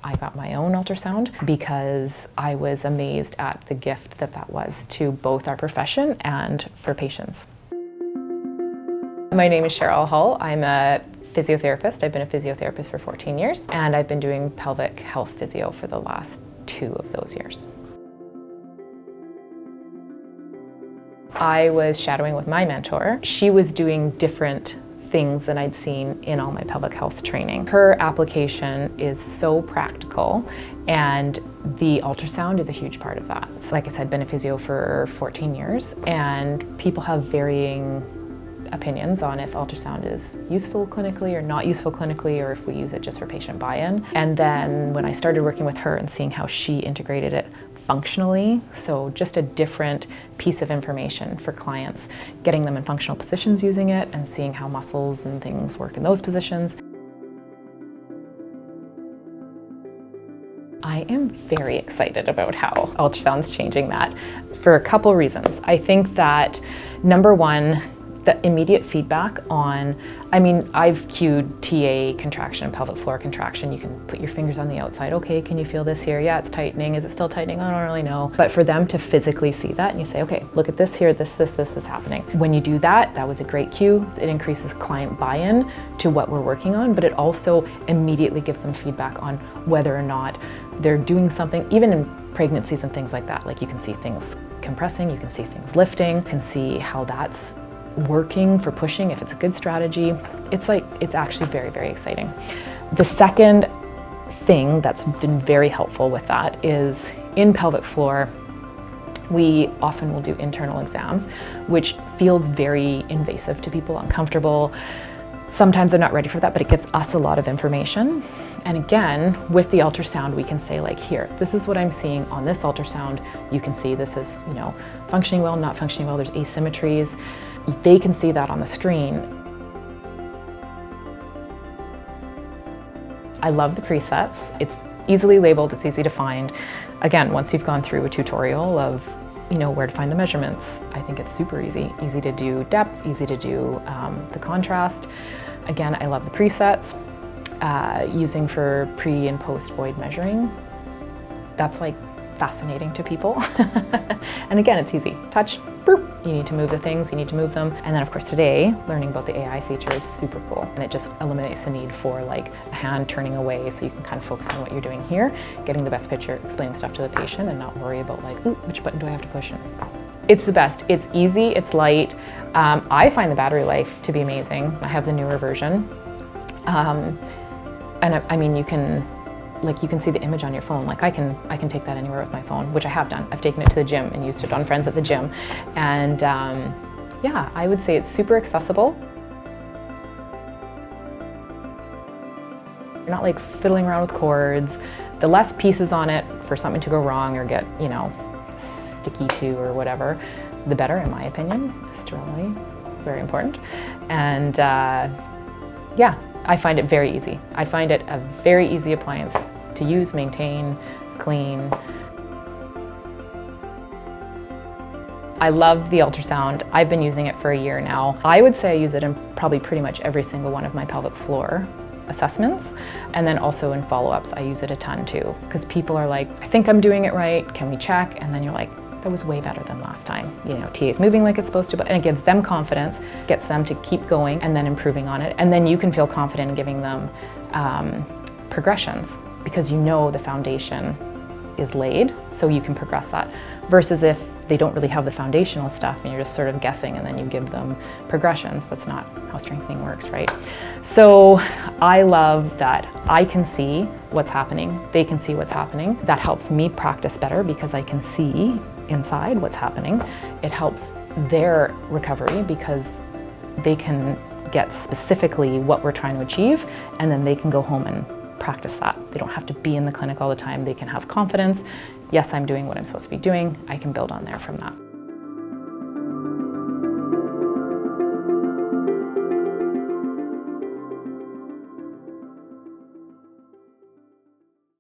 I got my own ultrasound because I was amazed at the gift that that was to both our profession and for patients. My name is Cheryl Hull. I'm a physiotherapist. I've been a physiotherapist for 14 years, and I've been doing pelvic health physio for the last 2 of those years. I was shadowing with my mentor. She was doing different things than I'd seen in all my pelvic health training. Her application is so practical, and the ultrasound is a huge part of that. So like I said, been a physio for 14 years, and people have varying opinions on if ultrasound is useful clinically or not useful clinically, or if we use it just for patient buy-in. And then when I started working with her and seeing how she integrated it functionally, so just a different piece of information for clients, getting them in functional positions using it and seeing how muscles and things work in those positions. I am very excited about how ultrasound's changing that for a couple reasons. I think that number one, the immediate feedback on, I've cued TA contraction, pelvic floor contraction. You can put your fingers on the outside. Okay, can you feel this here? Yeah, it's tightening. Is it still tightening? I don't really know. But for them to physically see that and you say, okay, look at this here, this is happening. When you do that, that was a great cue. It increases client buy-in to what we're working on, but it also immediately gives them feedback on whether or not they're doing something, even in pregnancies and things like that. Like you can see things compressing, you can see things lifting, you can see how that's working for pushing, if it's a good strategy. It's actually very, very exciting. The second thing that's been very helpful with that is in pelvic floor, we often will do internal exams, which feels very invasive to people, uncomfortable. Sometimes they're not ready for that, but it gives us a lot of information. And again, with the ultrasound, we can say like, here, this is what I'm seeing on this ultrasound. You can see this is, functioning well, not functioning well, there's asymmetries. They can see that on the screen. I love the presets. It's easily labeled, it's easy to find. Again, once you've gone through a tutorial of where to find the measurements, I think it's super easy. Easy to do depth, easy to do the contrast. Again, I love the presets. Using for pre and post void measuring, that's like fascinating to people. And again, it's easy. Touch, boop. You need to move the things, you need to move them. And then of course today, learning about the AI feature is super cool. And it just eliminates the need for like a hand turning away, so you can kind of focus on what you're doing here, getting the best picture, explaining stuff to the patient, and not worry about like, ooh, which button do I have to push in? It's the best. It's easy, it's light. I find the battery life to be amazing. I have the newer version. And you can see the image on your phone. Like I can take that anywhere with my phone, which I have done. I've taken it to the gym and used it on friends at the gym. And yeah, I would say it's super accessible. You're not like fiddling around with cords. The less pieces on it for something to go wrong or get, sticky to or whatever, the better, in my opinion. Sterility, very important. And yeah, I find it very easy. I find it a very easy appliance to use, maintain, clean. I love the ultrasound. I've been using it for a year now. I would say I use it in probably pretty much every single one of my pelvic floor assessments. And then also in follow-ups, I use it a ton too. Because people are like, I think I'm doing it right, can we check? And then you're like, that was way better than last time. TA's moving like it's supposed to, and it gives them confidence, gets them to keep going and then improving on it. And then you can feel confident in giving them progressions because the foundation is laid, so you can progress that. Versus if they don't really have the foundational stuff and you're just sort of guessing and then you give them progressions. That's not how strengthening works, right? So I love that I can see what's happening, they can see what's happening. That helps me practice better because I can see inside what's happening. It helps their recovery because they can get specifically what we're trying to achieve, and then they can go home and practice that. They don't have to be in the clinic all the time. They can have confidence. Yes, I'm doing what I'm supposed to be doing. I can build on there from that.